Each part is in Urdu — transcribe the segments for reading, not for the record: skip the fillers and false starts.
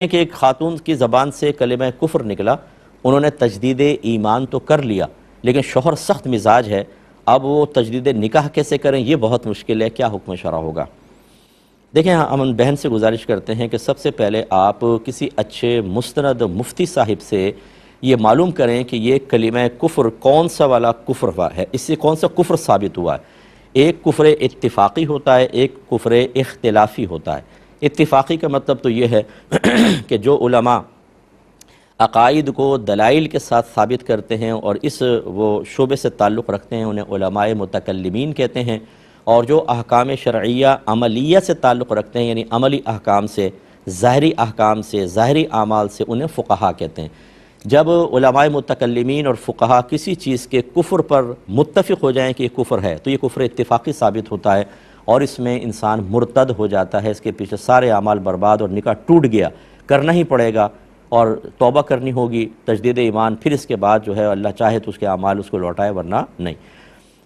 کہ ایک خاتون کی زبان سے کلمہ کفر نکلا، انہوں نے تجدید ایمان تو کر لیا لیکن شوہر سخت مزاج ہے، اب وہ تجدید نکاح کیسے کریں؟ یہ بہت مشکل ہے، کیا حکم شرع ہوگا؟ دیکھیں، ہم بہن سے گزارش کرتے ہیں کہ سب سے پہلے آپ کسی اچھے مستند مفتی صاحب سے یہ معلوم کریں کہ یہ کلمہ کفر کون سا والا کفر ہوا ہے، اس سے کون سا کفر ثابت ہوا ہے۔ ایک کفر اتفاقی ہوتا ہے، ایک کفر اختلافی ہوتا ہے۔ اتفاقی کا مطلب تو یہ ہے کہ جو علماء عقائد کو دلائل کے ساتھ ثابت کرتے ہیں اور اس وہ شعبے سے تعلق رکھتے ہیں، انہیں علماء متکلمین کہتے ہیں، اور جو احکام شرعیہ عملیہ سے تعلق رکھتے ہیں یعنی عملی احکام سے، ظاہری احکام سے، ظاہری اعمال سے، انہیں فقہا کہتے ہیں۔ جب علماء متکلمین اور فقہا کسی چیز کے کفر پر متفق ہو جائیں کہ یہ کفر ہے تو یہ کفر اتفاقی ثابت ہوتا ہے اور اس میں انسان مرتد ہو جاتا ہے، اس کے پیچھے سارے اعمال برباد اور نکاح ٹوٹ گیا، کرنا ہی پڑے گا اور توبہ کرنی ہوگی، تجدید ایمان، پھر اس کے بعد جو ہے اللہ چاہے تو اس کے اعمال اس کو لوٹائے ورنہ نہیں۔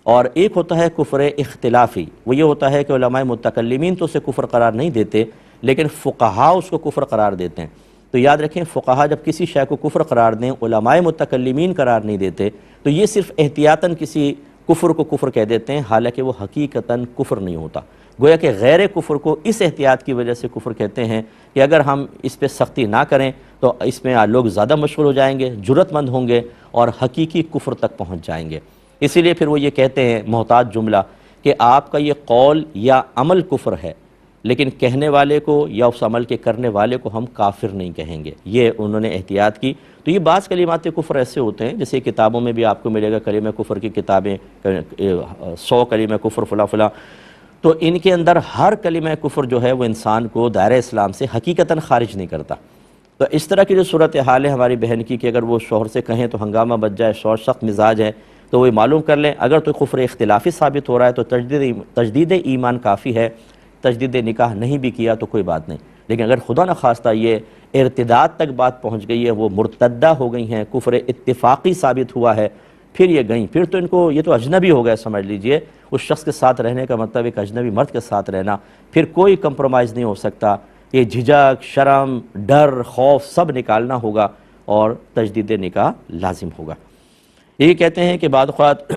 اور ایک ہوتا ہے کفر اختلافی، وہ یہ ہوتا ہے کہ علماء متکلمین تو اسے کفر قرار نہیں دیتے لیکن فقہا اس کو کفر قرار دیتے ہیں۔ تو یاد رکھیں، فقہا جب کسی شے کو کفر قرار دیں، علماء متکلمین قرار نہیں دیتے، تو یہ صرف احتیاطاً کسی کفر کو کفر کہہ دیتے ہیں، حالانکہ وہ حقیقتاً کفر نہیں ہوتا۔ گویا کہ غیر کفر کو اس احتیاط کی وجہ سے کفر کہتے ہیں کہ اگر ہم اس پہ سختی نہ کریں تو اس میں لوگ زیادہ مشغول ہو جائیں گے، جرأت مند ہوں گے اور حقیقی کفر تک پہنچ جائیں گے۔ اسی لیے پھر وہ یہ کہتے ہیں محتاط جملہ کہ آپ کا یہ قول یا عمل کفر ہے، لیکن کہنے والے کو یا اس عمل کے کرنے والے کو ہم کافر نہیں کہیں گے، یہ انہوں نے احتیاط کی۔ تو یہ بعض کلمات کفر ایسے ہوتے ہیں، جیسے کتابوں میں بھی آپ کو ملے گا کلمہ کفر کی کتابیں، 100 کلمہ کفر فلاں فلاں، تو ان کے اندر ہر کلمہ کفر جو ہے وہ انسان کو دائرہ اسلام سے حقیقتاً خارج نہیں کرتا۔ تو اس طرح کی جو صورتحال ہے ہماری بہن کی کہ اگر وہ شوہر سے کہیں تو ہنگامہ بچ جائے، شوہر سخت مزاج ہے، تو وہ معلوم کر لیں اگر تو کفر اختلافی ثابت ہو رہا ہے تو تجدید ایمان کافی ہے، تجدید نکاح نہیں بھی کیا تو کوئی بات نہیں۔ لیکن اگر خدا نخواستہ یہ ارتداد تک بات پہنچ گئی ہے، وہ مرتدہ ہو گئی ہیں، کفر اتفاقی ثابت ہوا ہے، پھر یہ گئیں، پھر تو ان کو یہ تو اجنبی ہو گیا سمجھ لیجئے۔ اس شخص کے ساتھ رہنے کا مطلب ایک اجنبی مرد کے ساتھ رہنا، پھر کوئی کمپرومائز نہیں ہو سکتا، یہ جھجک، شرم، ڈر، خوف سب نکالنا ہوگا اور تجدید نکاح لازم ہوگا۔ یہ کہتے ہیں کہ بعض اوقات